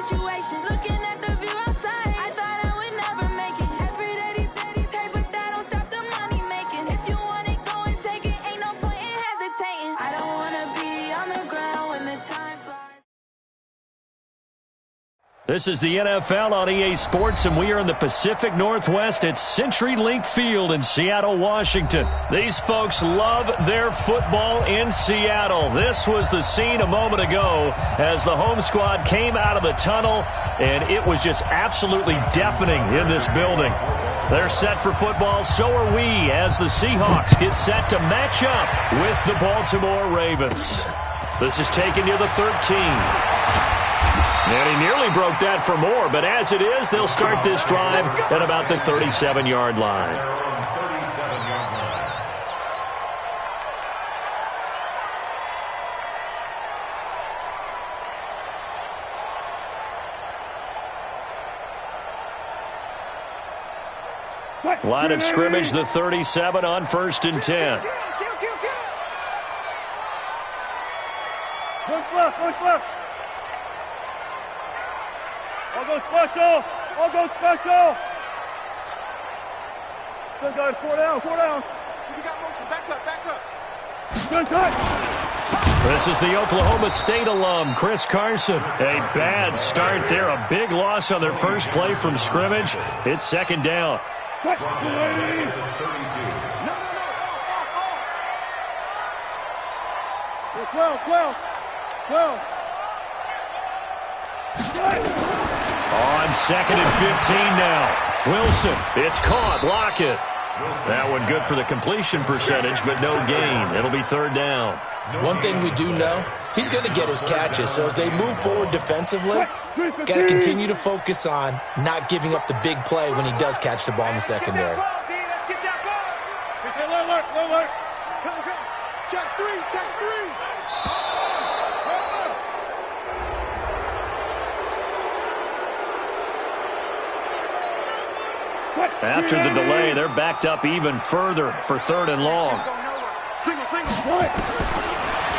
situation. Looking at the view outside, I thought I would never make it. Every day they take, but that don't stop the money making. If you want it, go and take it. Ain't no point in hesitating. I don't wanna be on the ground when the time flies. This is the NFL on EA Sports, and we are in the Pacific Northwest at CenturyLink Field in Seattle, Washington. These folks love their football in Seattle. This was the scene a moment ago as the home squad came out of the tunnel, and it was just absolutely deafening in this building. They're set for football, so are we, as the Seahawks get set to match up with the Baltimore Ravens. This is taken near the 13. And he nearly broke that for more, but as it is, they'll start this drive at about the 37-yard line. Line of scrimmage, the 37 on 1st and 10. Look left. I'll go special. Good guys, 4 down. See, we got motion. Back up. Good touch. This is the Oklahoma State alum, Chris Carson. A bad start there, a big loss on their first play from scrimmage. It's 2nd down. No. 12. On 2nd and 15 now. Wilson, it's caught. Block it. That one good for the completion percentage, but no gain. It'll be 3rd down. One thing we do know, he's going to get his catches. So as they move forward defensively, got to continue to focus on not giving up the big play when he does catch the ball in the secondary. Alert. Check three. After the delay, they're backed up even further for 3rd and long. Single.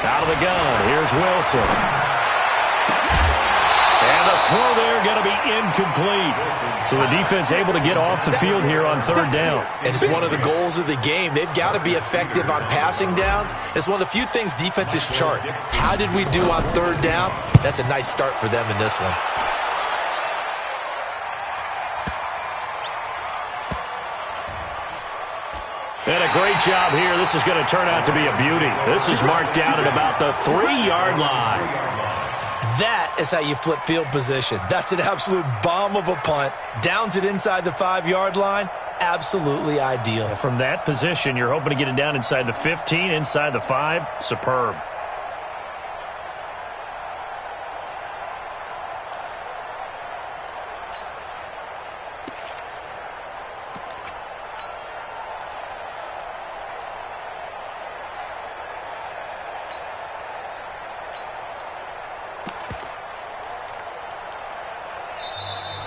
Out of the gun, here's Wilson. And the throw there going to be incomplete. So the defense able to get off the field here on 3rd down. And it's one of the goals of the game. They've got to be effective on passing downs. It's one of the few things defenses chart. How did we do on 3rd down? That's a nice start for them in this one. And a great job here. This is going to turn out to be a beauty. This is marked down at about the 3-yard line. That is how you flip field position. That's an absolute bomb of a punt. Downs it inside the 5-yard line. Absolutely ideal. From that position, you're hoping to get it down inside the 15, inside the 5. Superb.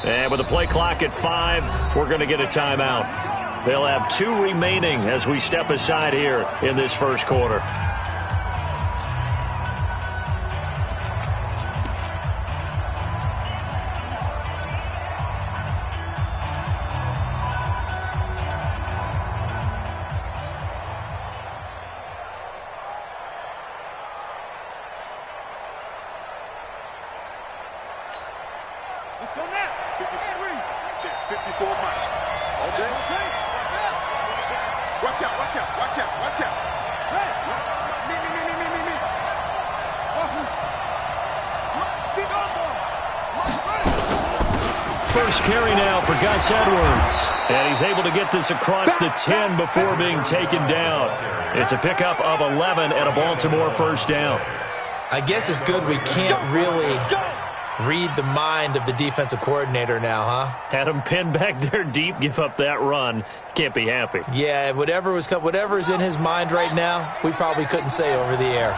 And with the play clock at 5, we're going to get a timeout. They'll have 2 remaining as we step aside here in this first quarter. Let's go now. 54 miles. All day. Watch out. Hey. Me. First carry now for Gus Edwards. And he's able to get this across the 10 before being taken down. It's a pickup of 11 and a Baltimore first down. I guess it's good we can't really read the mind of the defensive coordinator now, huh? Had him pinned back there deep, give up that run. Can't be happy. Yeah, whatever is in his mind right now, we probably couldn't say over the air.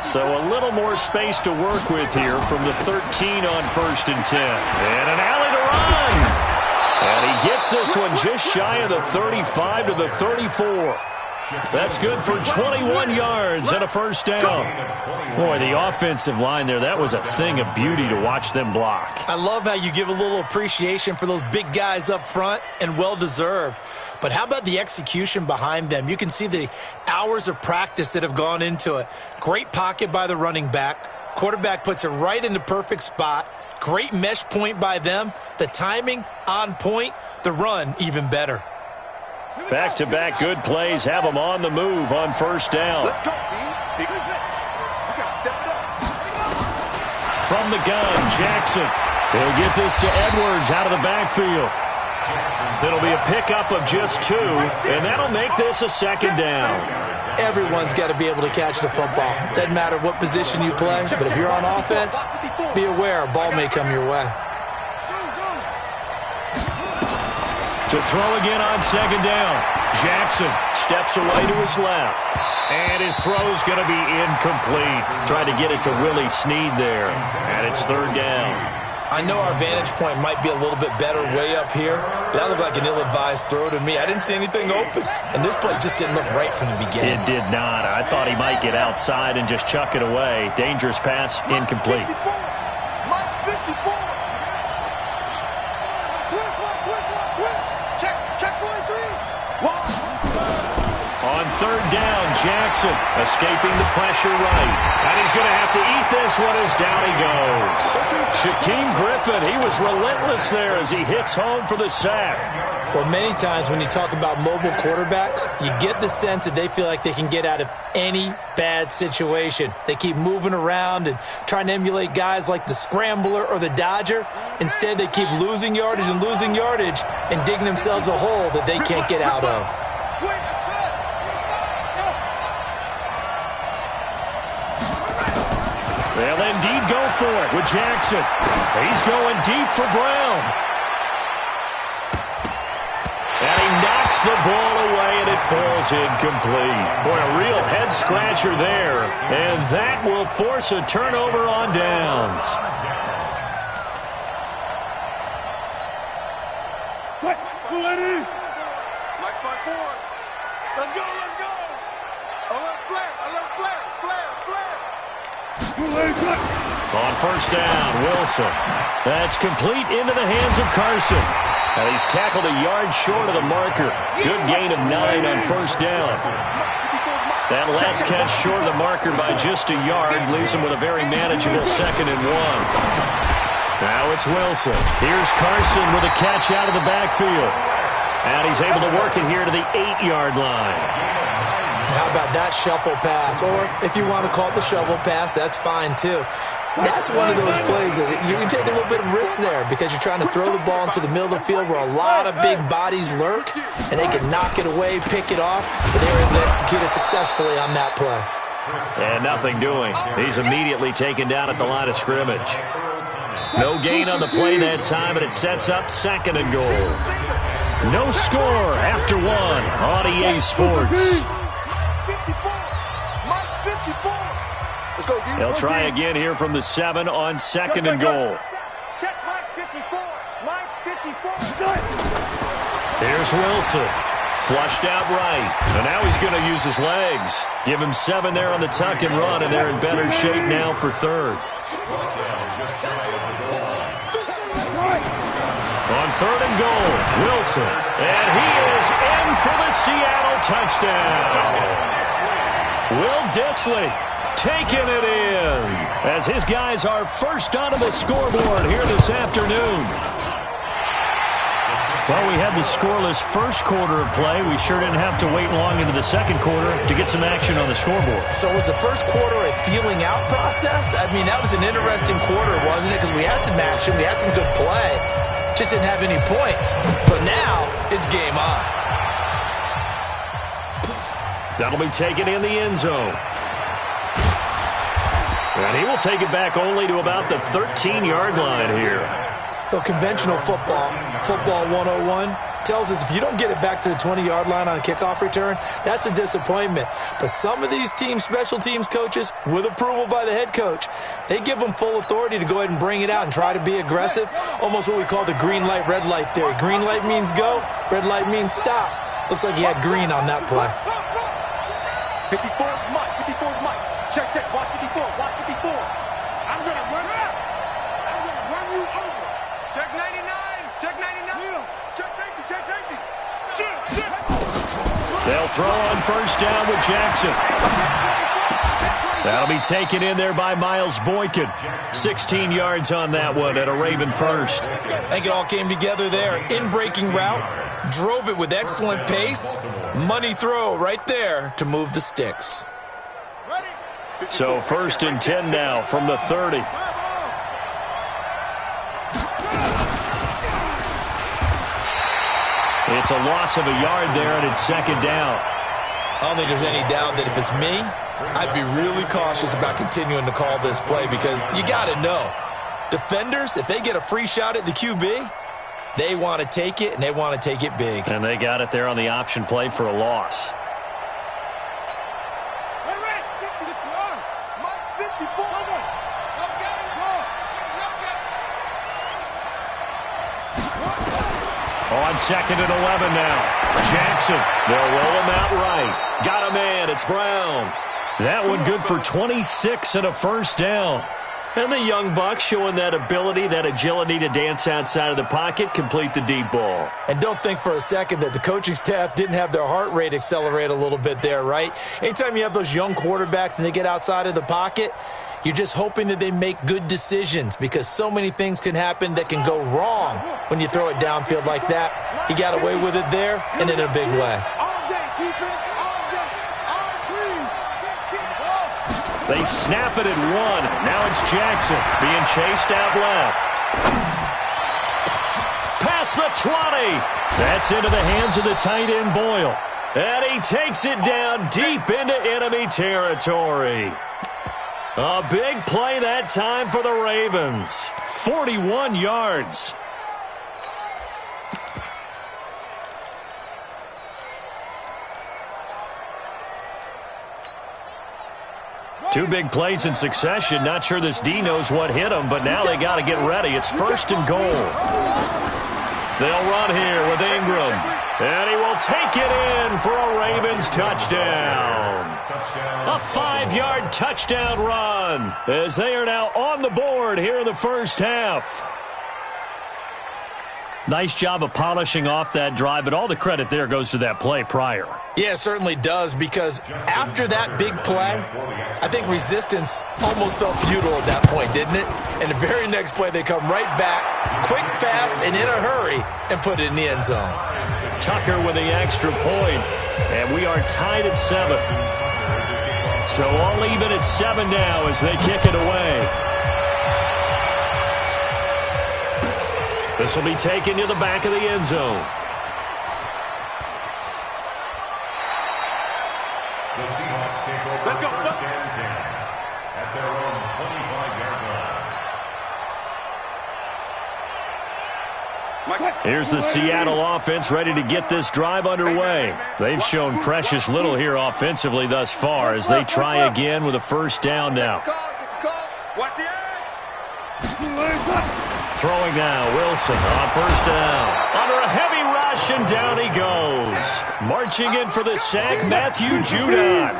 So a little more space to work with here from the 13 on 1st and 10. And an alley to run. And he gets this one just shy of the 35 to the 34. That's good for 21 yards and a first down. Boy, the offensive line there, that was a thing of beauty to watch them block. I love how you give a little appreciation for those big guys up front, and well-deserved. But how about the execution behind them? You can see the hours of practice that have gone into it. Great pocket by the running back. Quarterback puts it right in the perfect spot. Great mesh point by them. The timing on point. The run even better. Back-to-back good plays have them on the move on first down. Let's go, team. We got to step it up. From the gun, Jackson. He'll get this to Edwards out of the backfield. It'll be a pickup of just 2, and that'll make this a second down. Everyone's got to be able to catch the football. Doesn't matter what position you play, but if you're on offense, be aware a ball may come your way. To throw again on second down. Jackson steps away to his left. And his throw's going to be incomplete. Trying to get it to Willie Snead there. And it's third down. I know our vantage point might be a little bit better way up here, but that looked like an ill-advised throw to me. I didn't see anything open. And this play just didn't look right from the beginning. It did not. I thought he might get outside and just chuck it away. Dangerous pass, incomplete. On third down, Jackson escaping the pressure right. And he's going to have to eat this one as down he goes. Shaquem Griffin, he was relentless there as he hits home for the sack. Well, many times when you talk about mobile quarterbacks, you get the sense that they feel like they can get out of any bad situation. They keep moving around and trying to emulate guys like the Scrambler or the Dodger. Instead, they keep losing yardage and digging themselves a hole that they can't get out of. They'll indeed go for it with Jackson. He's going deep for Brown. And he knocks the ball away, and it falls incomplete. Boy, a real head-scratcher there. And that will force a turnover on downs. Mike 5-4. Let's go, let's go. Alert flare. On first down, Wilson. That's complete into the hands of Carson. And he's tackled a yard short of the marker. Good gain of 9 on first down. That last catch short of the marker by just a yard leaves him with a very manageable 2nd and 1. Now it's Wilson. Here's Carson with a catch out of the backfield. And he's able to work it here to the 8-yard line. How about that shuffle pass? Or if you want to call it the shovel pass, that's fine too. That's one of those plays that you can take a little bit of risk there because you're trying to throw the ball into the middle of the field where a lot of big bodies lurk, and they can knock it away, pick it off, but they were able to execute it successfully on that play. And nothing doing. He's immediately taken down at the line of scrimmage. No gain on the play that time, and it sets up 2nd and goal. No score after 1 on EA Sports. They'll try again here from the 7 on 2nd and goal. Check Mike 54. Mike 54. Here's Wilson. Flushed out right. And now he's going to use his legs. Give him 7 there on the tuck and run, and they're in better shape now for 3rd. On 3rd and goal, Wilson. And he is in for the Seattle touchdown. Will Dissly taking it in as his guys are first onto the scoreboard here this afternoon. Well, we had the scoreless first quarter of play. We sure didn't have to wait long into the second quarter to get some action on the scoreboard. So was the first quarter a feeling out process? I mean, that was an interesting quarter, wasn't it? Because we had some action, we had some good play, just didn't have any points. So now it's game on. That'll be taken in the end zone. And he will take it back only to about the 13-yard line here. Well, conventional football 101, tells us if you don't get it back to the 20-yard line on a kickoff return, that's a disappointment. But some of these special teams coaches, with approval by the head coach, they give them full authority to go ahead and bring it out and try to be aggressive, almost what we call the green light, red light theory. Green light means go, red light means stop. Looks like he had green on that play. 54's Mike. 54's Mike. Check, check. Watch 54. Watch 54. I'm going to run up. I'm going to run you over. Check 99. Check 99. Neil. Check safety. Check safety. Shoot. They'll throw on first down with Jackson. That'll be taken in there by Miles Boykin. 16 yards on that one at a Raven first. I think it all came together there. In-breaking route, drove it with excellent pace. Money throw right there to move the sticks. So 1st and 10 now from the 30. It's a loss of a yard there, and it's 2nd down. I don't think there's any doubt that if it's me, I'd be really cautious about continuing to call this play because you got to know, defenders, if they get a free shot at the QB, they want to take it, and they want to take it big. And they got it there on the option play for a loss. On 2nd and 11 now. Jackson, they'll roll him out right. Got a man, it's Brown. That one good for 26 and a first down. And the young buck showing that ability, that agility to dance outside of the pocket, complete the deep ball. And don't think for a second that the coaching staff didn't have their heart rate accelerate a little bit there, right? Anytime you have those young quarterbacks and they get outside of the pocket, you're just hoping that they make good decisions because so many things can happen that can go wrong when you throw it downfield like that. He got away with it there and in a big way. They snap it at 1. Now it's Jackson being chased out left. Past the 20. That's into the hands of the tight end Boyle. And he takes it down deep into enemy territory. A big play that time for the Ravens. 41 yards. Two big plays in succession. Not sure this D knows what hit him, but now they got to get ready. It's 1st and goal. They'll run here with Ingram. And he will take it in for a Ravens touchdown. A 5-yard touchdown run as they are now on the board here in the first half. Nice job of polishing off that drive, but all the credit there goes to that play prior. Yeah, it certainly does because after that big play, I think resistance almost felt futile at that point, didn't it? And the very next play, they come right back, quick, fast, and in a hurry, and put it in the end zone. Tucker with the extra point, and we are tied at 7. So all even at 7 now as they kick it away. This will be taken to the back of the end zone. The Seahawks take over Let's go. first and 10 at their own 25-yard line. Here's the Seattle offense ready to get this drive underway. They've shown precious little here offensively thus far as they try again with a first down now. Watch the edge. Throwing now, Wilson on first down. Under a heavy rush, and down he goes. Marching in for the sack, Matthew Judon.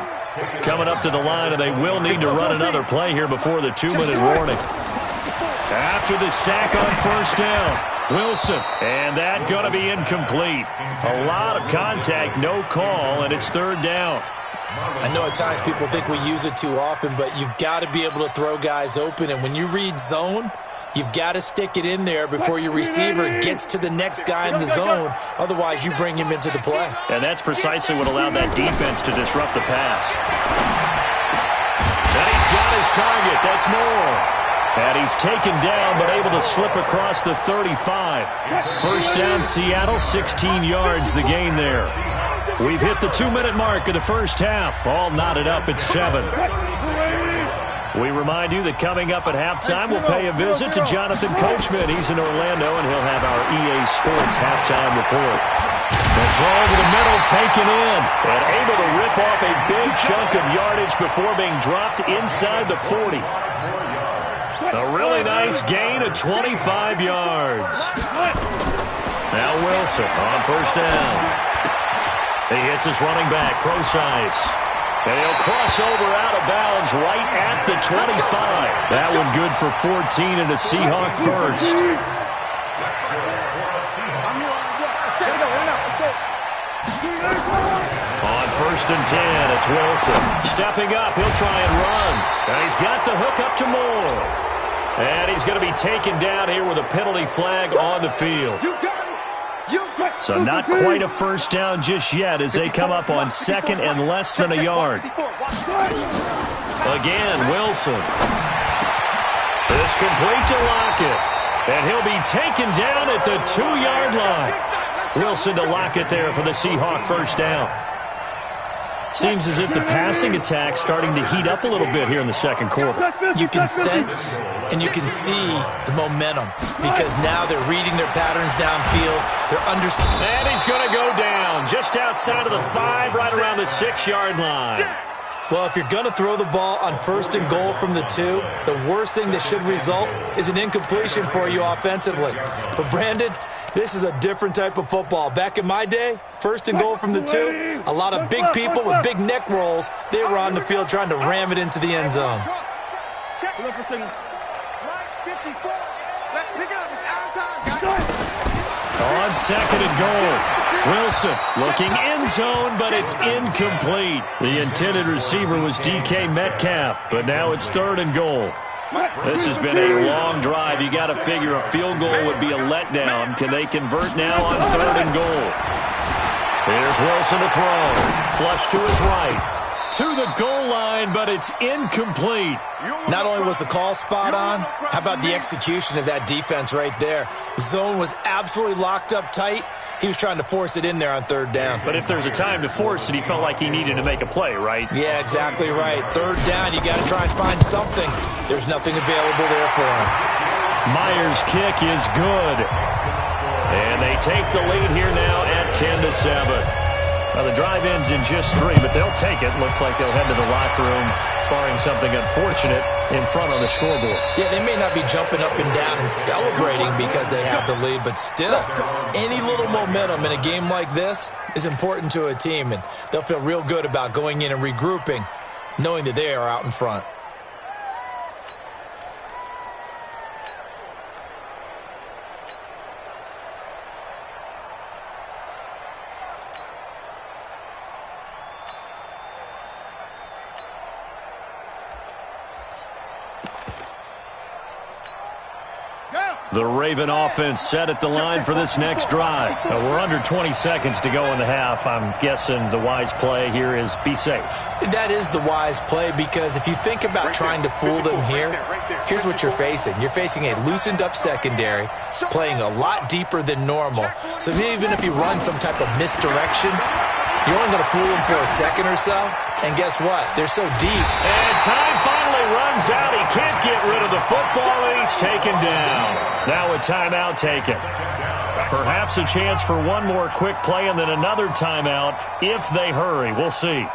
Coming up to the line, and they will need to run another play here before the 2-minute warning. After the sack on first down, Wilson, and that going to be incomplete. A lot of contact, no call, and it's 3rd down. I know at times people think we use it too often, but you've got to be able to throw guys open, and when you read zone, you've got to stick it in there before your receiver gets to the next guy in the zone. Otherwise, you bring him into the play. And that's precisely what allowed that defense to disrupt the pass. And he's got his target. That's Moore. And he's taken down, but able to slip across the 35. First down, Seattle, 16 yards, the gain there. We've hit the 2-minute mark of the first half. All knotted up at 7. We remind you that coming up at halftime, we'll pay a visit to Jonathan Coachman. He's in Orlando, and he'll have our EA Sports halftime report. The throw over the middle, taken in, and able to rip off a big chunk of yardage before being dropped inside the 40. A really nice gain of 25 yards. Now Wilson on first down. He hits his running back, Procise. And he'll cross over out of bounds right at the 25. That one good for 14 and a Seahawk first. On 1st and 10, it's Wilson. Stepping up, he'll try and run. And he's got the hook up to Moore. And he's going to be taken down here with a penalty flag on the field. So not quite a first down just yet as they come up on 2nd and less than a yard. Again, Wilson. It's complete to Lockett. And he'll be taken down at the 2-yard line. Wilson to Lockett there for the Seahawk first down. Seems as if the passing attack's starting to heat up a little bit here in the second quarter. You can sense and you can see the momentum because now they're reading their patterns downfield. They're understanding. And he's going to go down just outside of the 5, right around the 6-yard line. Well, if you're going to throw the ball on 1st and goal from the 2, the worst thing that should result is an incompletion for you offensively. But, Brandon, this is a different type of football. Back in my day, 1st and goal from the 2, a lot of big people with big neck rolls, they were on the field trying to ram it into the end zone. On 2nd and goal, Wilson looking end zone, but it's incomplete. The intended receiver was DK Metcalf, but now it's 3rd and goal. This has been a long drive. You got to figure a field goal would be a letdown. Can they convert now on 3rd and goal? Here's Wilson to throw. Flush to his right. To the goal line, but it's incomplete. Not only was the call spot on, how about the execution of that defense right there? Zone was absolutely locked up tight. He was trying to force it in there on 3rd down. But if there's a time to force it, he felt like he needed to make a play, right? Yeah, exactly right. 3rd down, you got to try and find something. There's nothing available there for him. Myers' kick is good. And they take the lead here now at 10-7. Well, the drive ends in just 3, but they'll take it. Looks like they'll head to the locker room, barring something unfortunate, in front on the scoreboard. Yeah, they may not be jumping up and down and celebrating because they have the lead, but still, any little momentum in a game like this is important to a team, and they'll feel real good about going in and regrouping, knowing that they are out in front. The Raven offense set at the line for this next drive. We're under 20 seconds to go in the half. I'm guessing the wise play here is be safe. That is the wise play because if you think about trying to fool them here, here's what you're facing. You're facing a loosened up secondary, playing a lot deeper than normal. So even if you run some type of misdirection, you're only going to fool them for a second or so. And guess what? They're so deep. And time finally runs out. He can't get rid of the football, and he's taken down. Now a timeout taken. Perhaps a chance for one more quick play and then another timeout if they hurry. We'll see.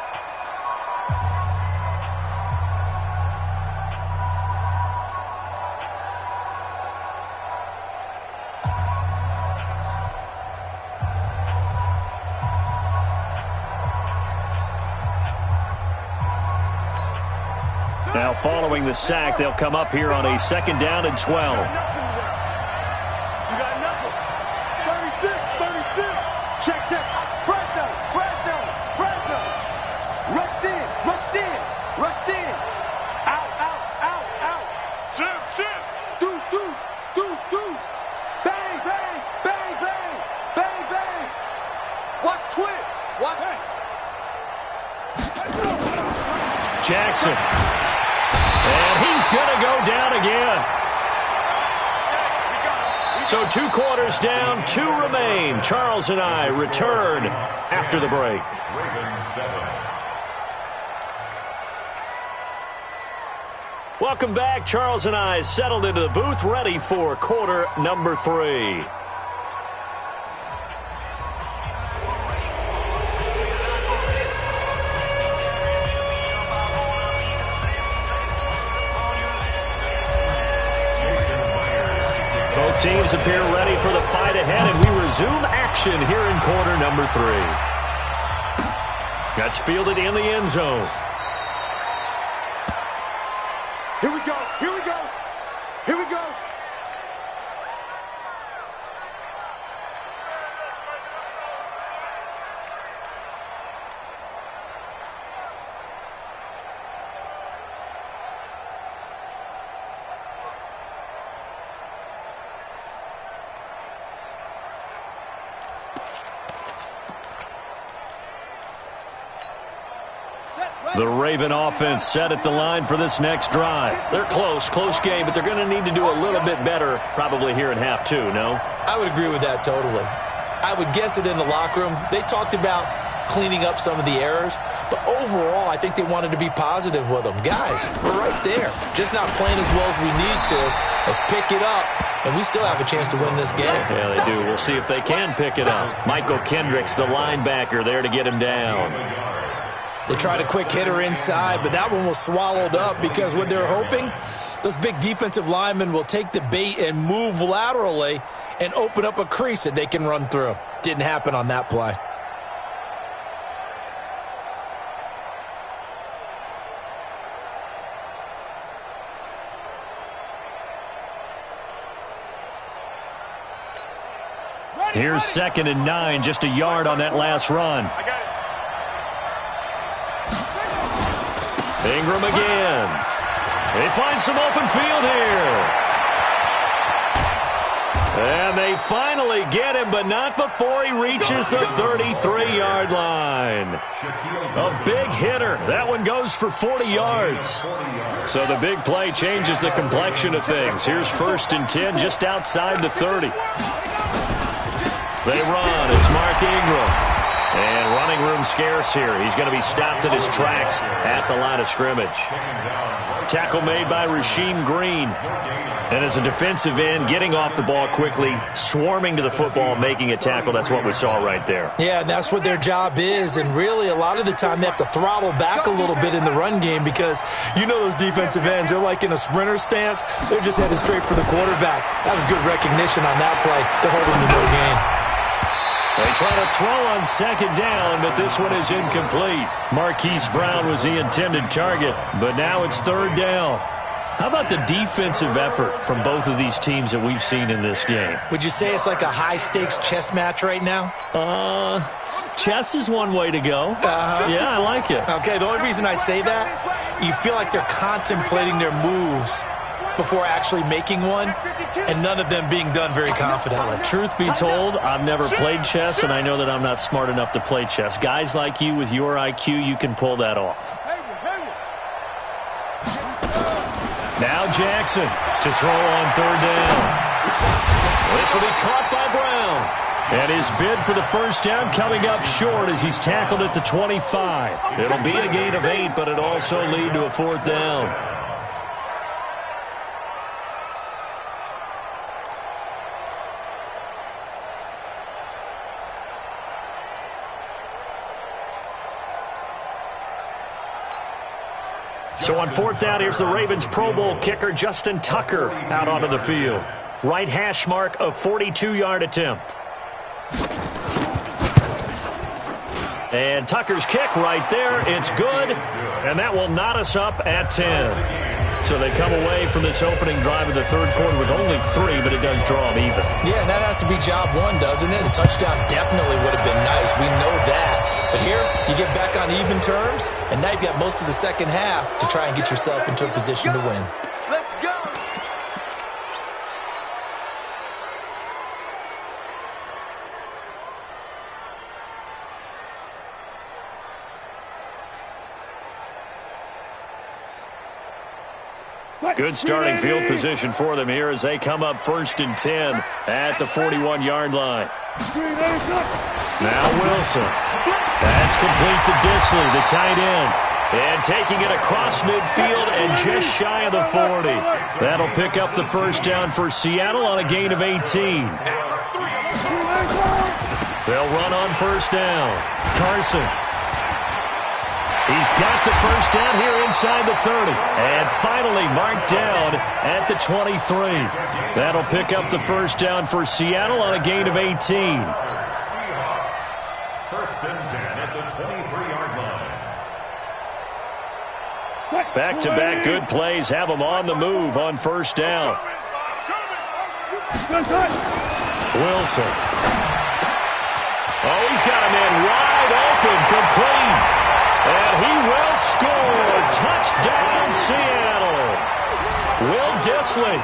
Now following the sack, they'll come up here on a 2nd down and 12. You got nothing. 36. Check. Press down. Rush in. Out. Shift. Deuce. Bang. Watch twitch. Jackson. And he's going to go down again. So 2 quarters down, 2 remain. Charles and I return after the break. Welcome back. Charles and I settled into the booth, ready for quarter number 3. Both teams appear ready for the fight ahead, and we resume action here in quarter number 3. That's fielded in the end zone. Here we go. Here we go. Here we go. The Raven offense set at the line for this next drive. They're close game, but they're going to need to do a little bit better probably here in half two, no? I would agree with that totally. I would guess it in the locker room. They talked about cleaning up some of the errors, but overall I think they wanted to be positive with them. Guys, we're right there. Just not playing as well as we need to. Let's pick it up, and we still have a chance to win this game. Yeah, they do. We'll see if they can pick it up. Michael Kendricks, the linebacker, there to get him down. They tried a quick hitter inside, but that one was swallowed up because what they're hoping, those big defensive linemen will take the bait and move laterally and open up a crease that they can run through. Didn't happen on that play. Here's 2nd and 9, just a yard on that last run. I got it. Ingram again. They find some open field here. And they finally get him, but not before he reaches the 33-yard line. A big hitter. That one goes for 40 yards. So the big play changes the complexion of things. Here's 1st and 10 just outside the 30. They run. It's Mark Ingram. And running room scarce here. He's going to be stopped in his tracks at the line of scrimmage. Tackle made by Rasheem Green. And as a defensive end, getting off the ball quickly, swarming to the football, making a tackle. That's what we saw right there. Yeah, and that's what their job is. And really, a lot of the time, they have to throttle back a little bit in the run game because you know those defensive ends, they're like in a sprinter stance. They're just headed straight for the quarterback. That was good recognition on that play to hold him to no gain. They try to throw on 2nd down, but this one is incomplete. Marquise Brown was the intended target, but now it's 3rd down. How about the defensive effort from both of these teams that we've seen in this game? Would you say it's like a high-stakes chess match right now? Chess is one way to go. Yeah, I like it. Okay, the only reason I say that, you feel like they're contemplating their moves before actually making one, and none of them being done very confidently. Truth be told, I've never played chess, and I know that I'm not smart enough to play chess. Guys like you with your IQ, you can pull that off. Now Jackson to throw on 3rd down. This will be caught by Brown. And his bid for the 1st down coming up short as he's tackled at the 25. It'll be a gain of 8, but it'll also lead to a 4th down. So on 4th down, here's the Ravens Pro Bowl kicker Justin Tucker out onto the field. Right hash mark, a 42-yard attempt. And Tucker's kick right there. It's good, and that will knot us up at 10. So they come away from this opening drive of the 3rd quarter with only 3, but it does draw them even. Yeah, and that has to be job 1, doesn't it? A touchdown definitely would have been nice. We know that. But here, you get back on even terms, and now you've got most of the 2nd half to try and get yourself into a position to win. Let's go. Good starting field position for them here as they come up 1st and 10 at the 41-yard line. Now Wilson. That's complete to Disley, the tight end. And taking it across midfield and just shy of the 40. That'll pick up the 1st down for Seattle on a gain of 18. They'll run on 1st down. Carson. He's got the 1st down here inside the 30. And finally marked down at the 23. That'll pick up the 1st down for Seattle on a gain of 18. 1st and 10 at the 23-yard line. Back-to-back good plays have them on the move on first down. Wilson. Oh, he's got a man wide open, complete. And he will score. Touchdown, Seattle. Will Dissly,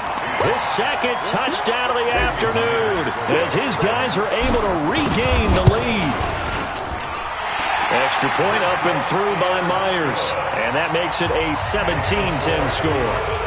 his second touchdown of the afternoon, as his guys are able to regain the lead. Extra point up and through by Myers. And that makes it a 17-10 score.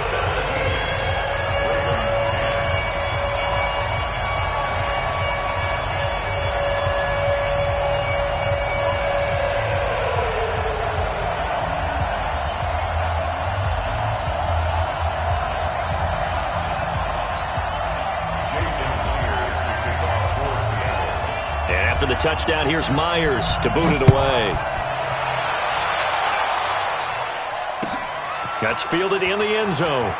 After the touchdown, here's Myers to boot it away. That's fielded in the end zone.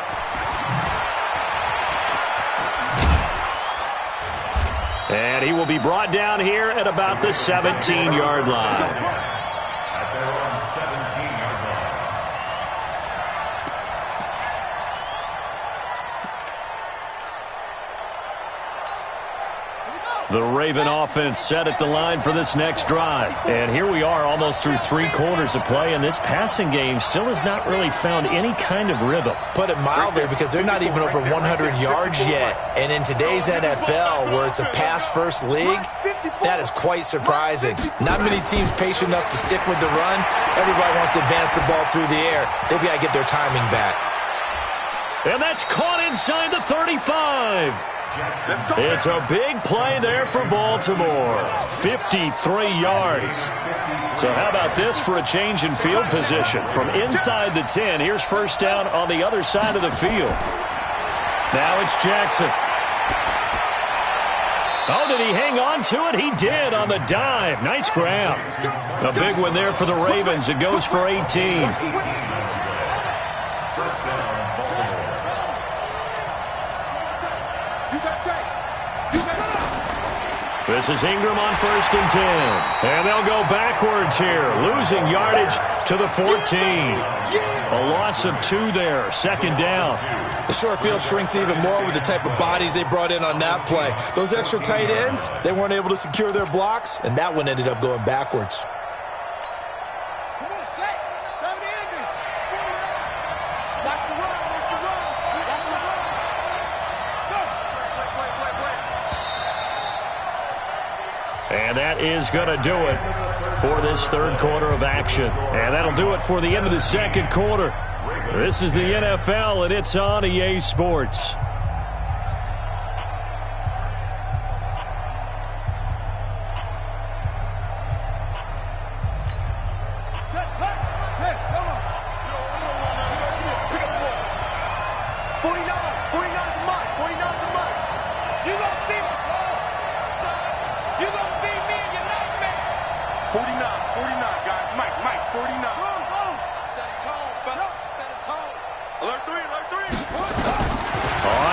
And he will be brought down here at about the 17-yard line. At their own 17-yard line. The Raven offense set at the line for this next drive. And here we are almost through 3 quarters of play, and this passing game still has not really found any kind of rhythm. Put it mildly, because they're not even over 100 yards yet. And in today's NFL, where it's a pass-first league, that is quite surprising. Not many teams patient enough to stick with the run. Everybody wants to advance the ball through the air. They've got to get their timing back. And that's caught inside the 35. It's a big play there for Baltimore. 53 yards. So how about this for a change in field position? From inside the 10, here's first down on the other side of the field. Now it's Jackson. Oh, did he hang on to it? He did on the dive. Nice grab. A big one there for the Ravens. It goes for 18. This is Ingram on first and 10. And they'll go backwards here, losing yardage to the 14. A loss of 2 there, second down. The short field shrinks even more with the type of bodies they brought in on that play. Those extra tight ends, they weren't able to secure their blocks, and that one ended up going backwards. And that is going to do it for this third quarter of action. And that'll do it for the end of the second quarter. This is the NFL, and it's on EA Sports.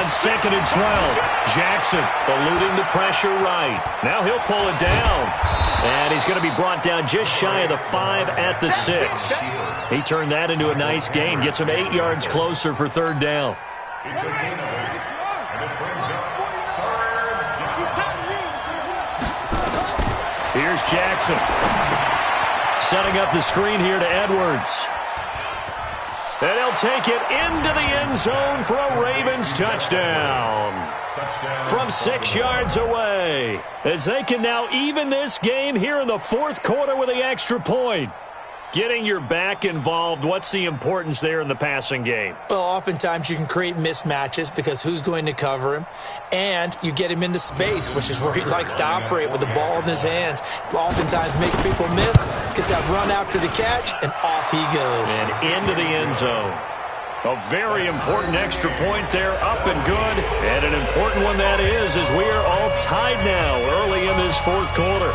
Second and 12. Jackson eluding the pressure right. Now he'll pull it down. And he's going to be brought down just shy of the 5 at the 6. He turned that into a nice gain. Gets him 8 yards closer for third down. It's a gain of 8. And it brings up third down. Here's Jackson. Setting up the screen here to Edwards. And he'll take it into the end zone for a Ravens touchdown. From 6 yards away, as they can now even this game here in the fourth quarter with the extra point. Getting your back involved, what's the importance there in the passing game? Well, oftentimes you can create mismatches because who's going to cover him? And you get him into space, which is where he likes to operate with the ball in his hands. Oftentimes makes people miss, gets that run after the catch, and off he goes. And into the end zone. A very important extra point there, up and good. And an important one that is, as we are all tied now early in this fourth quarter.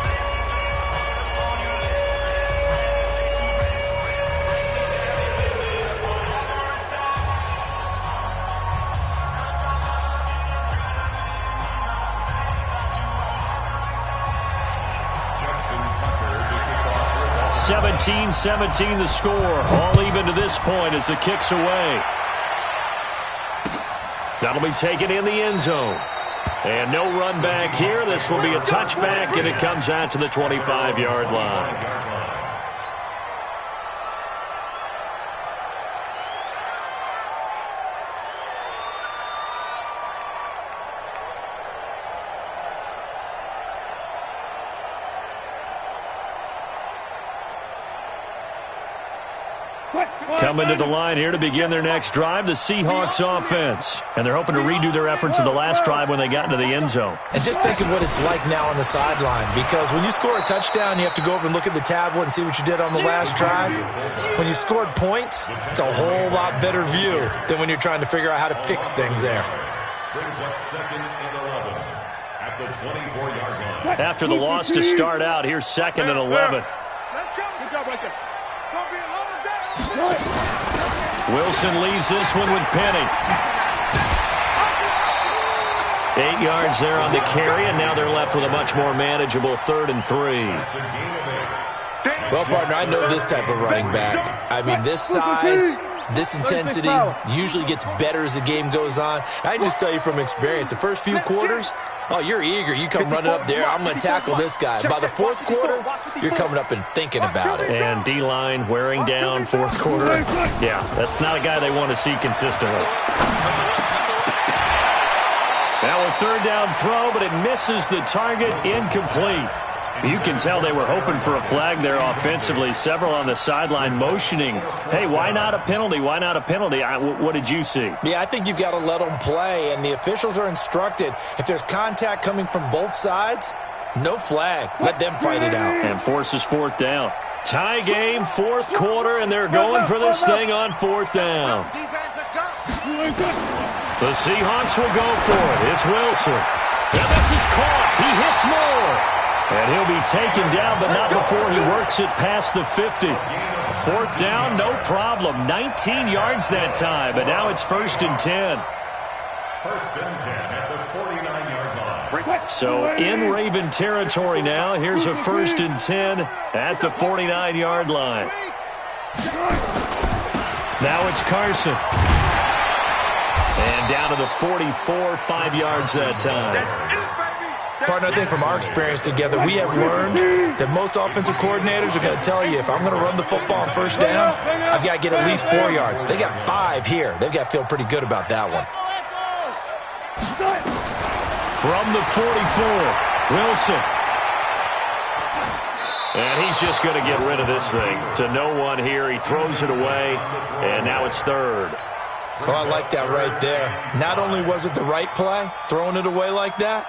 17-17 the score. All even to this point as the kick's away. That'll be taken in the end zone. And no run back here. This will be a touchback, and it comes out to the 25-yard line. Coming to the line here to begin their next drive, the Seahawks offense. And they're hoping to redo their efforts in the last drive when they got into the end zone. And just think of what it's like now on the sideline, because when you score a touchdown, you have to go over and look at the tablet and see what you did on the last drive. When you scored points, it's a whole lot better view than when you're trying to figure out how to fix things there. Brings up 2nd and 11 at the 24-yard line. After the loss to start out, here's 2nd and 11. Let's go. Good job right there. Don't be a long day. Wilson leaves this one with Penny. 8 yards there on the carry, and now they're left with a much more manageable 3rd and 3. Well, partner, I know this type of running back. I mean, this size, this intensity usually gets better as the game goes on. I just tell you from experience, the first few quarters, oh, you're eager. You come running up there, I'm going to tackle this guy. By the 4th quarter, you're coming up and thinking about it. And D-line wearing down 4th quarter. Yeah, that's not a guy they want to see consistently. Now a 3rd down throw, but it misses the target, incomplete. You can tell they were hoping for a flag there offensively. Several on the sideline motioning, hey, why not a penalty? Why not a penalty? What did you see? Yeah, I think you've got to let them play, and the officials are instructed, if there's contact coming from both sides, no flag. Let them fight it out. And forces 4th down. Tie game, 4th quarter, and they're going for this thing on 4th down. The Seahawks will go for it. It's Wilson. And this is caught. He hits more. And he'll be taken down, but not before he works it past the 50. 4th down, no problem. 19 yards that time, but now it's 1st and 10. 1st and 10 at the 49-yard line. So in Raven territory now, here's a 1st and 10 at the 49-yard line. Now it's Carson. And down to the 44, 5 yards that time. Partner, I think from our experience together, we have learned that most offensive coordinators are going to tell you, if I'm going to run the football on 1st down, I've got to get at least 4 yards. They got 5 here. They've got to feel pretty good about that one. From the 44, Wilson. And he's just going to get rid of this thing. To no one here. He throws it away, and now it's 3rd. Oh, I like that right there. Not only was it the right play, throwing it away like that,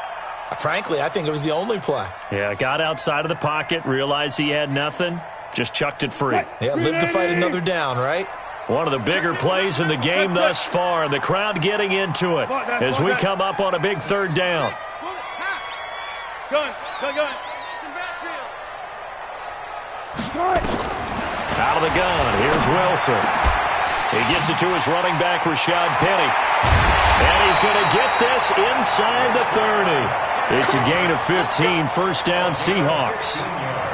frankly, I think it was the only play. Yeah, got outside of the pocket, realized he had nothing, just chucked it free. Yeah, live to fight another down, right? One of the bigger plays in the game thus far. The crowd getting into it as we come up on a big 3rd down. Out of the gun, here's Wilson. He gets it to his running back, Rashad Penny. And he's going to get this inside the 30. It's a gain of 15, 1st down Seahawks.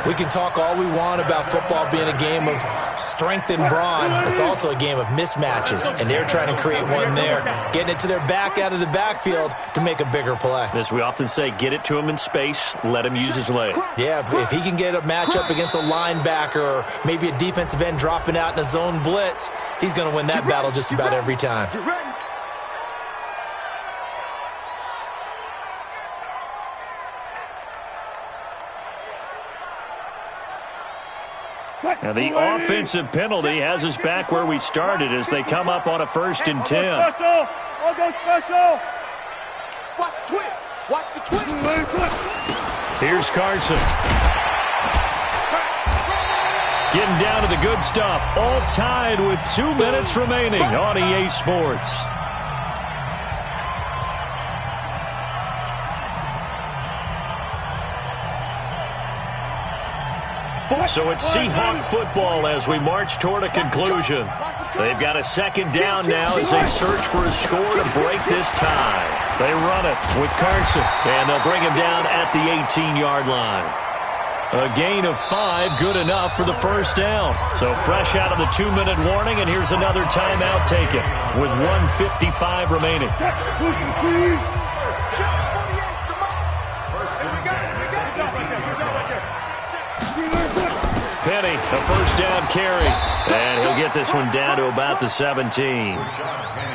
We can talk all we want about football being a game of strength and brawn. It's also a game of mismatches, and they're trying to create one there, getting it to their back out of the backfield to make a bigger play. As we often say, get it to him in space, let him use his leg. Yeah, if he can get a matchup against a linebacker or maybe a defensive end dropping out in a zone blitz, he's going to win that battle just about every time. And the offensive penalty has us back where we started as they come up on a 1st and 10. I'll go special. Watch the twist. Watch the twist. Here's Carson. Getting down to the good stuff. All tied with 2 minutes remaining on EA Sports. So it's Seahawk football as we march toward a conclusion. They've got a 2nd down now as they search for a score to break this tie. They run it with Carson, and they'll bring him down at the 18-yard line. A gain of 5, good enough for the first down. So fresh out of the 2-minute warning, and here's another timeout taken with 1:55 remaining. Penny, the first down carry. And he'll get this one down to about the 17.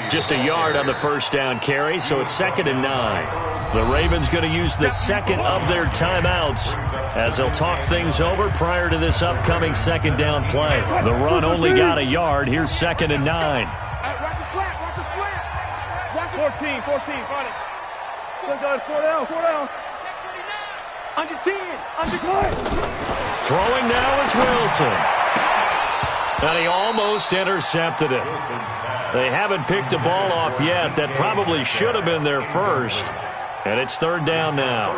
Just a yard on the first down carry, so it's 2nd and 9. The Ravens going to use the second of their timeouts as they'll talk things over prior to this upcoming second down play. The run only got a yard. Here's 2nd and 9. Watch the slant. Watch the slant. Watch 14. Find it. Good, 4 down. Under 10. Under 10. Throwing now is Wilson. And he almost intercepted it. They haven't picked a ball off yet. That probably should have been their first. And it's 3rd down now.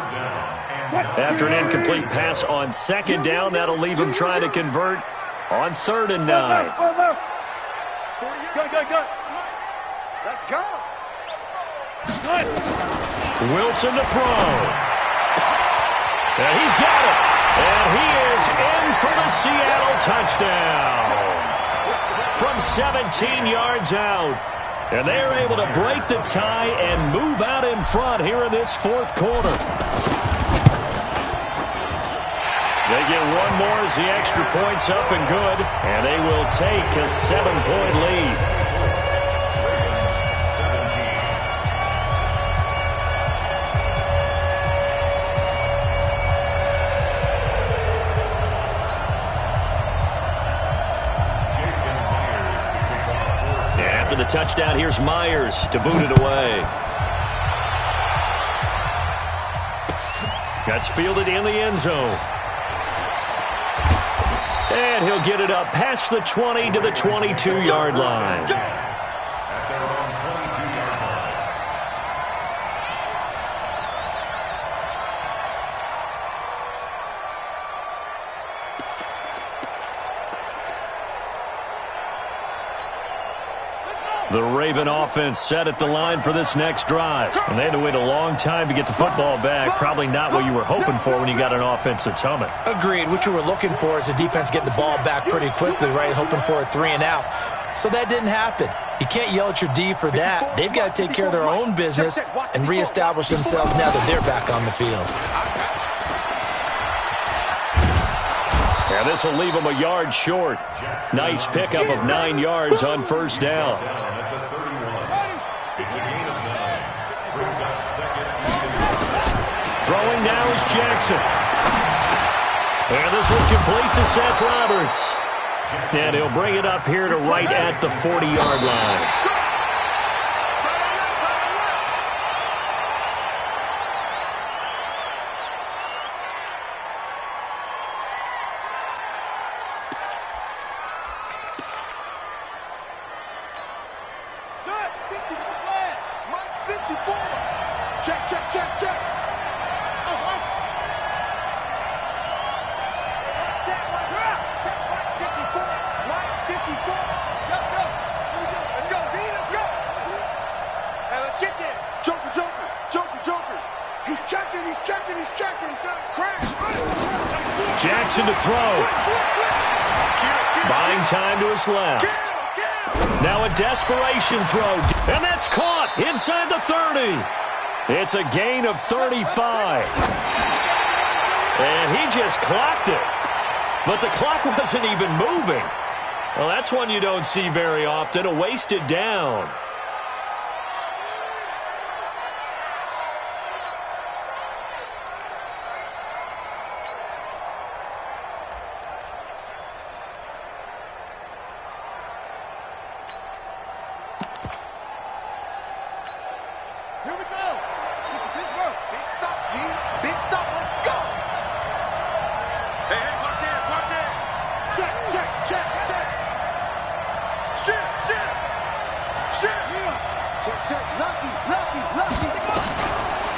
After an incomplete pass on 2nd down, that'll leave him trying to convert on 3rd and 9. Good. Let's go. Wilson to throw. And he's got it. And he is in for the Seattle touchdown. From 17 yards out. And they are able to break the tie and move out in front here in this 4th quarter. They get one more as the extra point's up and good. And they will take a 7-point lead. After the touchdown, here's Myers to boot it away. That's fielded in the end zone. And he'll get it up past the 20 to the 22-yard line. The Raven offense set at the line for this next drive. And they had to wait a long time to get the football back. Probably not what you were hoping for when you got an offense that's humming. Agreed. What you were looking for is the defense getting the ball back pretty quickly, right? Hoping for a 3 and out. So that didn't happen. You can't yell at your D for that. They've got to take care of their own business and reestablish themselves now that they're back on the field. And this will leave them a yard short. Nice pickup of 9 yards on first down. Throwing now is Jackson. And this will complete to Seth Roberts. And he'll bring it up here to right at the 40-yard line. Jackson to throw. Buying time to his left. Now a desperation throw. And that's caught inside the 30. It's a gain of 35. And he just clocked it. But the clock wasn't even moving. Well, that's one you don't see very often. A wasted down.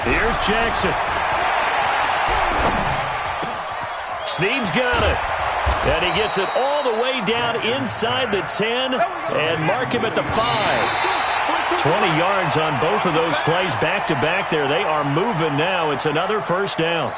Here's Jackson. Snead's got it. And he gets it all the way down inside the 10 and mark him at the 5. 20 yards on both of those plays back-to-back there. They are moving now. It's another first down.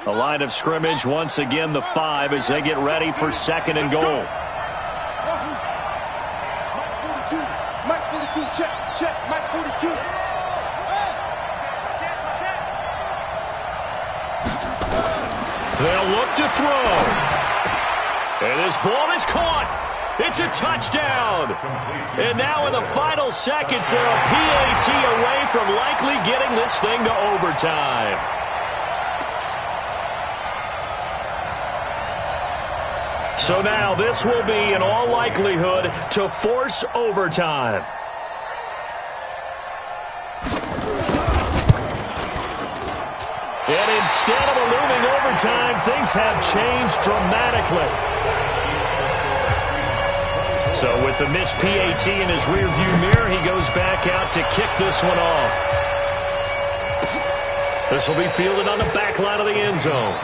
The line of scrimmage, once again, the 5 as they get ready for 2nd and goal. Mike 42, check, Mike 42. They'll look to throw. And this ball is caught. It's a touchdown. And now in the final seconds, they're a PAT away from likely getting this thing to overtime. So now this will be, in all likelihood, to force overtime. And instead of a looming overtime, things have changed dramatically. So with the missed PAT in his rearview mirror, he goes back out to kick this one off. This will be fielded on the back line of the end zone.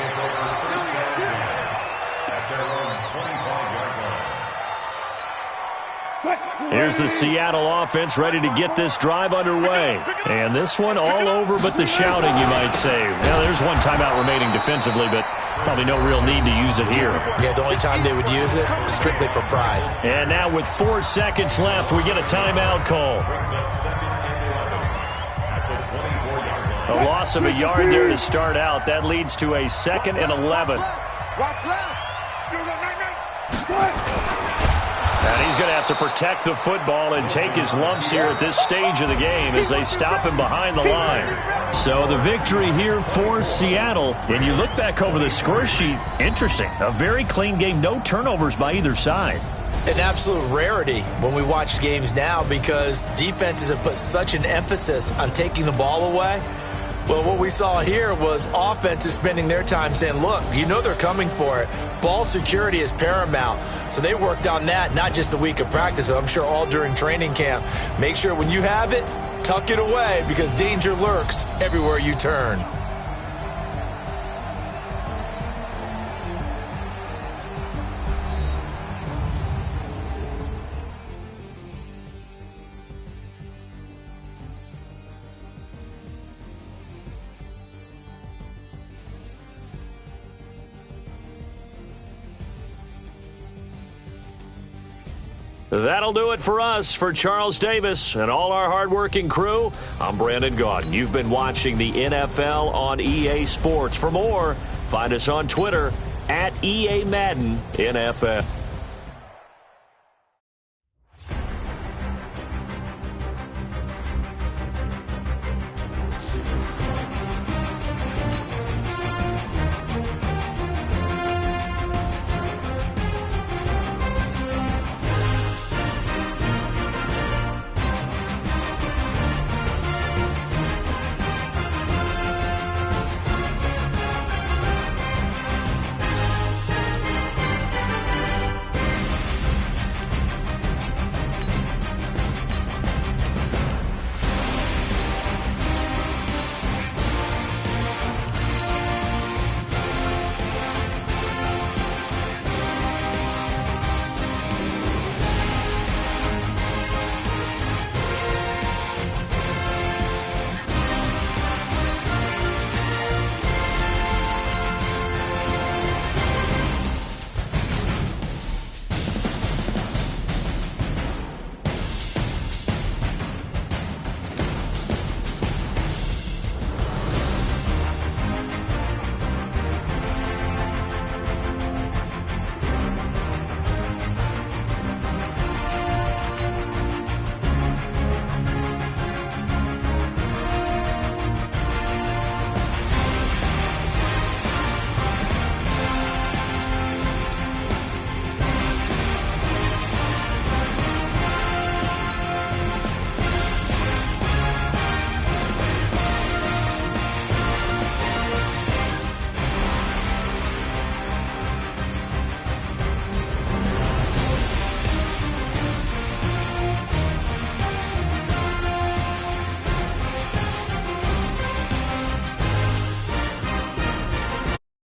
Here's the Seattle offense ready to get this drive underway. And this one all over but the shouting, you might say. Now, there's one timeout remaining defensively, but probably no real need to use it here. Yeah, the only time they would use it, strictly for pride. And now with 4 seconds left, we get a timeout call. A loss of a yard there to start out. That leads to a 2nd and 11. Watch left. And he's going to have to protect the football and take his lumps here at this stage of the game as they stop him behind the line. So the victory here for Seattle. And you look back over the score sheet, interesting. A very clean game, no turnovers by either side. An absolute rarity when we watch games now because defenses have put such an emphasis on taking the ball away. Well, what we saw here was offenses spending their time saying, look, you know they're coming for it. Ball security is paramount. So they worked on that, not just a week of practice, but I'm sure all during training camp. Make sure when you have it, tuck it away because danger lurks everywhere you turn. That'll do it for us. For Charles Davis and all our hardworking crew, I'm Brandon Gaudin. You've been watching the NFL on EA Sports. For more, find us on Twitter @EA Madden NFL.